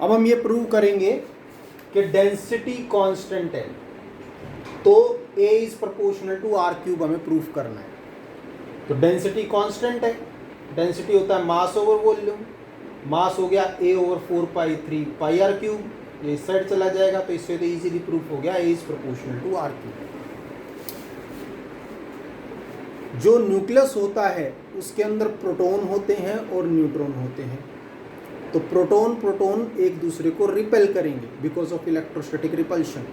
अब हम ये प्रूव करेंगे कि डेंसिटी कांस्टेंट है, तो A is proportional to r cube हमें प्रूव करना है। तो डेंसिटी कांस्टेंट है, डेंसिटी होता है मास ओवर वॉल्यूम, मास हो गया A ओवर 4π3πr3, ये इस साइड चला जाएगा, तो इससे तो इजीली प्रूफ हो गया A is proportional to r cube. जो न्यूक्लियस होता है उसके अंदर प्रोटॉन होते हैं और न्यूट्रॉन होते हैं, तो प्रोटॉन प्रोटॉन एक दूसरे को रिपेल करेंगे बिकॉज ऑफ इलेक्ट्रोस्टैटिक रिपल्शन।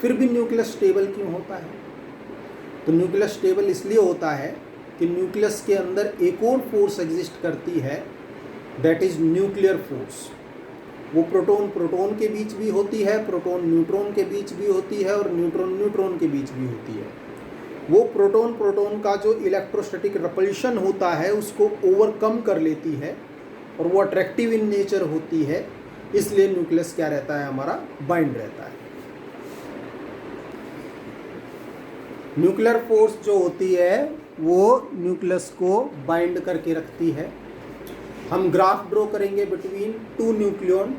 फिर भी न्यूक्लियस स्टेबल क्यों होता है? तो न्यूक्लियस स्टेबल इसलिए होता है कि न्यूक्लियस के अंदर एक और फोर्स एग्जिस्ट करती है, दैट इज न्यूक्लियर फोर्स। वो प्रोटॉन प्रोटॉन के बीच भी होती है, प्रोटॉन न्यूट्रॉन के बीच भी होती है, और न्यूट्रॉन न्यूट्रॉन के बीच भी होती है। वो प्रोटॉन प्रोटॉन का जो इलेक्ट्रोस्टैटिक रिपल्शन होता है उसको ओवरकम कर लेती है, और वो अट्रैक्टिव इन नेचर होती है, इसलिए न्यूक्लियस क्या रहता है हमारा, बाइंड रहता है। न्यूक्लियर फोर्स जो होती है वो न्यूक्लियस को बाइंड करके रखती है। हम ग्राफ ड्रॉ करेंगे बिटवीन टू न्यूक्लियॉन,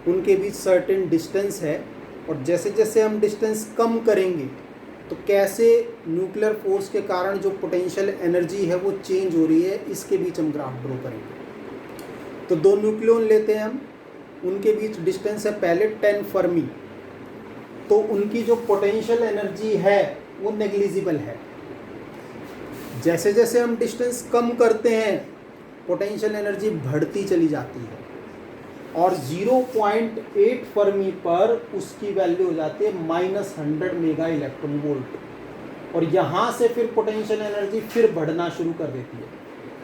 उनके बीच सर्टेन डिस्टेंस है, और जैसे जैसे हम डिस्टेंस कम करेंगे तो कैसे न्यूक्लियर फोर्स के कारण जो पोटेंशियल एनर्जी है वो चेंज हो रही है, इसके बीच हम ग्राफ ड्रॉ करेंगे। तो दो न्यूक्लियॉन लेते हैं हम, उनके बीच डिस्टेंस है पहले 10 फर्मी, तो उनकी जो पोटेंशियल एनर्जी है वो नेग्लिजिबल है। जैसे जैसे हम डिस्टेंस कम करते हैं पोटेंशियल एनर्जी बढ़ती चली जाती है, और 0.8 फर्मी पर उसकी वैल्यू हो जाती है -100 मेगा इलेक्ट्रॉन वोल्ट, और यहाँ से फिर पोटेंशियल एनर्जी फिर बढ़ना शुरू कर देती है।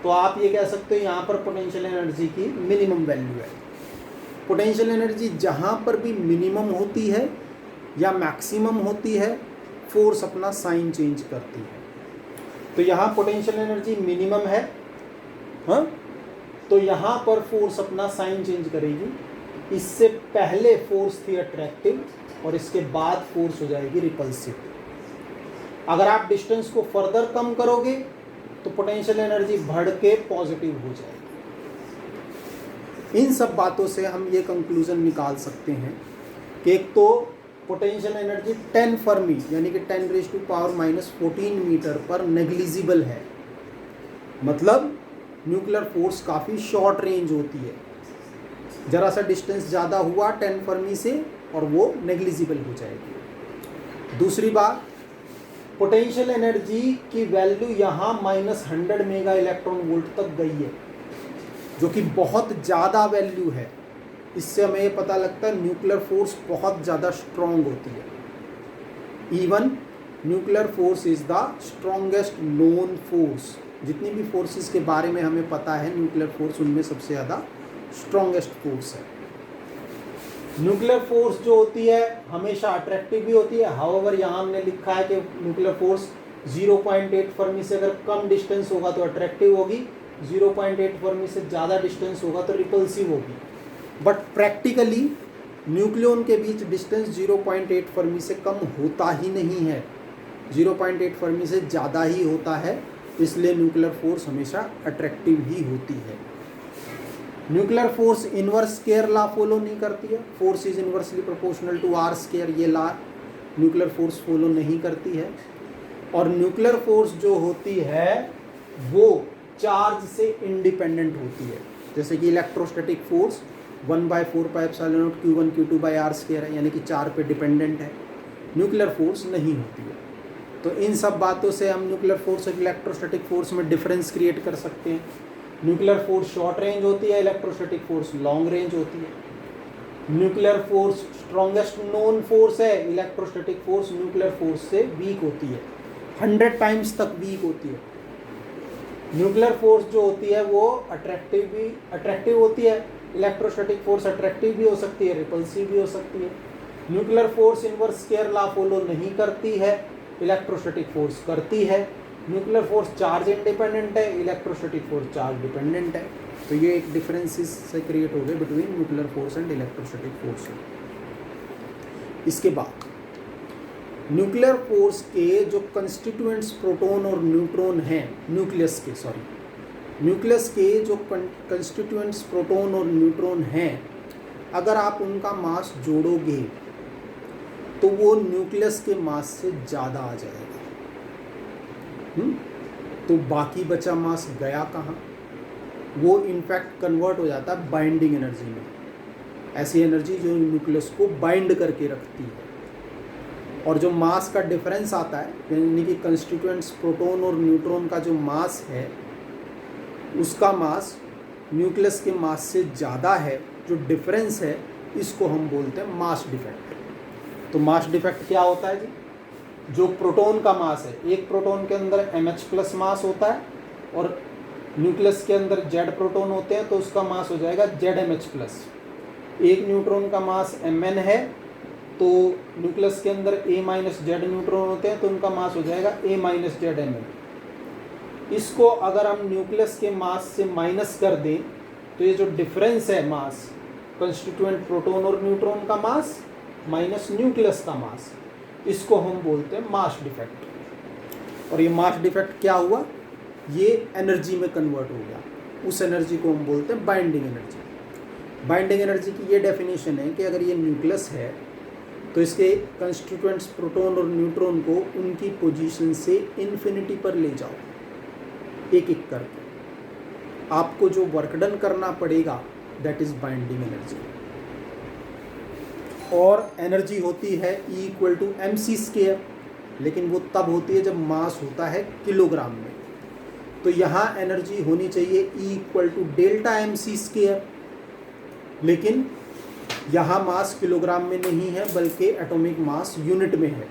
तो आप ये कह सकते हो यहाँ पर पोटेंशियल एनर्जी की मिनिमम वैल्यू है। पोटेंशियल एनर्जी जहाँ पर भी मिनिमम होती है या मैक्सिमम होती है, फोर्स अपना साइन चेंज करती है। तो यहाँ पोटेंशियल एनर्जी मिनिमम है, हाँ, तो यहाँ पर फोर्स अपना साइन चेंज करेगी। इससे पहले फोर्स थी अट्रैक्टिव, और इसके बाद फोर्स हो जाएगी रिपल्सिव। अगर आप डिस्टेंस को फर्दर कम करोगे तो पोटेंशियल एनर्जी बढ़ के पॉजिटिव हो जाएगी। इन सब बातों से हम ये कंक्लूजन निकाल सकते हैं कि एक तो पोटेंशियल एनर्जी 10 फर्मी यानी कि 10⁻⁻14 मीटर पर नेग्लिजिबल है, मतलब न्यूक्लियर फोर्स काफ़ी शॉर्ट रेंज होती है। ज़रा सा डिस्टेंस ज़्यादा हुआ 10 फर्मी से और वो नेग्लिजिबल हो जाएगी। दूसरी बात, पोटेंशियल एनर्जी की वैल्यू यहाँ -100 मेगा इलेक्ट्रॉन वोल्ट तक गई है, जो कि बहुत ज़्यादा वैल्यू है। इससे हमें ये पता लगता है न्यूक्लियर फोर्स बहुत ज़्यादा स्ट्रॉन्ग होती है। Even nuclear force is the strongest known force. जितनी भी फोर्सेस के बारे में हमें पता है, न्यूक्लियर फोर्स उनमें सबसे ज़्यादा स्ट्रॉन्गेस्ट फोर्स है। न्यूक्लियर फोर्स जो होती है हमेशा अट्रैक्टिव भी होती है। हाउएवर यहाँ हमने लिखा है कि न्यूक्लियर फोर्स 0.8 फर्मी से अगर कम डिस्टेंस होगा तो अट्रैक्टिव होगी, 0.8 फर्मी से ज़्यादा डिस्टेंस होगा तो रिपल्सिव होगी। बट प्रैक्टिकली न्यूक्लियॉन के बीच डिस्टेंस 0.8 फर्मी से कम होता ही नहीं है, 0.8 फर्मी से ज़्यादा ही होता है, इसलिए न्यूक्लियर फोर्स हमेशा अट्रैक्टिव ही होती है। Nuclear force inverse square law follow नहीं करती है, force is inversely proportional to r square, ये लॉ न्यूक्लियर फोर्स फॉलो नहीं करती है। और न्यूक्लियर फोर्स जो होती है वो चार्ज से इंडिपेंडेंट होती है, जैसे कि electrostatic force 1/4πε0 Q1 Q2/r square है, यानी कि 4 पे डिपेंडेंट है। न्यूक्लियर फोर्स नहीं होती है। तो इन सब बातों से हम न्यूक्लियर फोर्स और इलेक्ट्रोस्टैटिक फोर्स में डिफरेंस क्रिएट कर सकते हैं। न्यूक्लियर फोर्स शॉर्ट रेंज होती है, इलेक्ट्रोस्टैटिक फोर्स लॉन्ग रेंज होती है। Nuclear force strongest known force है, इलेक्ट्रोस्टैटिक फोर्स न्यूक्लियर फोर्स से वीक होती है, 100 टाइम्स तक वीक होती है। न्यूक्लियर फोर्स जो होती है वो अट्रैक्टिव होती है, इलेक्ट्रोस्टैटिक फोर्स अट्रैक्टिव भी हो सकती है, रिपल्सिव भी हो सकती है। Nuclear force inverse square law follow नहीं करती है, इलेक्ट्रोस्टैटिक फोर्स करती है। न्यूक्लियर फोर्स चार्ज इंडिपेंडेंट है, इलेक्ट्रोस्टैटिक फोर्स चार्ज डिपेंडेंट है। तो ये एक डिफरेंसेस से क्रिएट हो गए between nuclear force and electrostatic force. इसके बाद न्यूक्लियर फोर्स के जो कंस्टिट्यूएंट्स प्रोटॉन और न्यूट्रॉन हैं, न्यूक्लियस के जो कंस्टिट्यूएंट्स प्रोटॉन और न्यूट्रॉन हैं अगर आप उनका मास जोड़ोगे तो वो न्यूक्लियस के मास से ज़्यादा आ जाएगा। तो बाकी बचा मास गया कहाँ? वो इनफैक्ट कन्वर्ट हो जाता है बाइंडिंग एनर्जी में, ऐसी एनर्जी जो न्यूक्लियस को बाइंड करके रखती है। और जो मास का डिफरेंस आता है, यानी कि कंस्टिट्यूएंट्स प्रोटॉन और न्यूट्रॉन का जो मास है, उसका मास न्यूक्लियस के मास से ज़्यादा है, जो डिफरेंस है इसको हम बोलते हैं मास डिफेक्ट। तो मास डिफेक्ट क्या होता है जी? जो प्रोटॉन का मास है, एक प्रोटॉन के अंदर MH+ मास होता है और न्यूक्लियस के अंदर Z प्रोटॉन होते हैं, तो उसका मास हो जाएगा ZMH+। एक न्यूट्रॉन का मास Mn है, तो न्यूक्लियस के अंदर A-Z न्यूट्रॉन होते हैं, तो उनका मास हो जाएगा A-ZMn। इसको अगर हम न्यूक्लियस के मास से माइनस कर दें तो ये जो डिफरेंस है मास, कंस्टिट्यूएंट प्रोटॉन और न्यूट्रॉन का मास माइनस न्यूक्लियस का मास, इसको हम बोलते हैं मास डिफेक्ट। और ये मास डिफेक्ट क्या हुआ? ये एनर्जी में कन्वर्ट हो गया। उस एनर्जी को हम बोलते हैं बाइंडिंग एनर्जी। बाइंडिंग एनर्जी की ये डेफिनेशन है कि अगर ये न्यूक्लियस है तो इसके कंस्टिट्यूएंट्स प्रोटॉन और न्यूट्रॉन को उनकी पोजीशन से इन्फिनिटी पर ले जाओ, एक एक करके। आपको जो वर्क डन करना पड़ेगा दैट इज बाइंडिंग एनर्जी। और एनर्जी होती है E=mc², लेकिन वो तब होती है जब मास होता है किलोग्राम में। तो यहाँ एनर्जी होनी चाहिए E=Δmc², लेकिन यहाँ मास किलोग्राम में नहीं है बल्कि एटॉमिक मास यूनिट में है,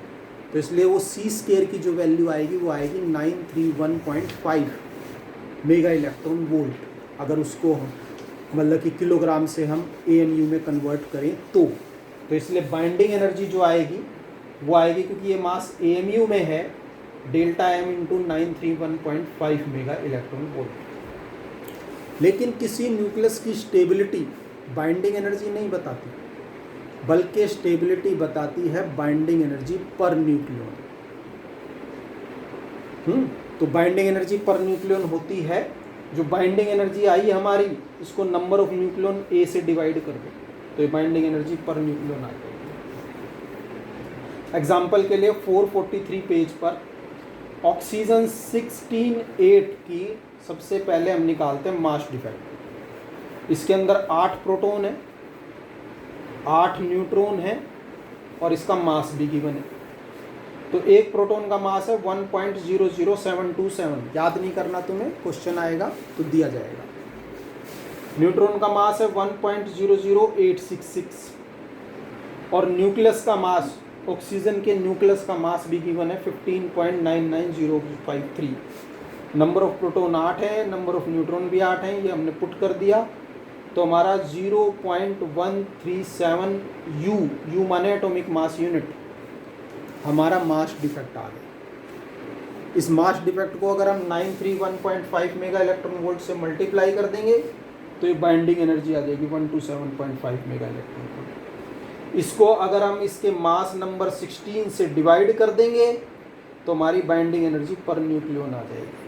तो इसलिए वो c² की जो वैल्यू आएगी वो आएगी 931.5 मेगा इलेक्ट्रॉन वोल्ट। अगर उसको मतलब कि किलोग्राम से हम AMU में कन्वर्ट करें तो इसलिए बाइंडिंग एनर्जी जो आएगी वो आएगी, क्योंकि ये मास AMU में है, Δm × 931.5 मेगा इलेक्ट्रॉन वोल्ट। लेकिन किसी न्यूक्लियस की स्टेबिलिटी बाइंडिंग एनर्जी नहीं बताती, बल्कि स्टेबिलिटी बताती है बाइंडिंग एनर्जी पर न्यूक्लियन। तो बाइंडिंग एनर्जी पर न्यूक्लियन होती है, जो बाइंडिंग एनर्जी आई हमारी, इसको नंबर ऑफ न्यूक्लियन A से डिवाइड कर दो तो ये बाइंडिंग एनर्जी पर न्यूक्लियन आ जाएगी। एग्जाम्पल के लिए 443 पेज पर ऑक्सीजन 16(8) की सबसे पहले हम निकालते हैं मास डिफेक्ट। इसके अंदर 8 प्रोटॉन है, 8 न्यूट्रॉन है और इसका मास भी गिवन है। तो एक प्रोटॉन का मास है 1.00727। याद नहीं करना तुम्हें, क्वेश्चन आएगा तो दिया जाएगा। न्यूट्रॉन का मास है 1.00866 और न्यूक्लियस का मास, ऑक्सीजन के न्यूक्लियस का मास भी गिवन है 15.99053। नंबर ऑफ प्रोटॉन 8 है, नंबर ऑफ न्यूट्रॉन भी 8 हैं, ये हमने पुट कर दिया तो हमारा 0.137 U माने एटॉमिक मास यूनिट, हमारा मास डिफेक्ट आ गया। इस मास डिफेक्ट को अगर हम 931.5 मेगा इलेक्ट्रॉन वोल्ट से मल्टीप्लाई कर देंगे तो ये बाइंडिंग एनर्जी आ जाएगी 127.5 मेगा इलेक्ट्रॉन वोल्ट। इसको अगर हम इसके मास नंबर 16 से डिवाइड कर देंगे तो हमारी बाइंडिंग एनर्जी पर न्यूक्लियन आ जाएगी।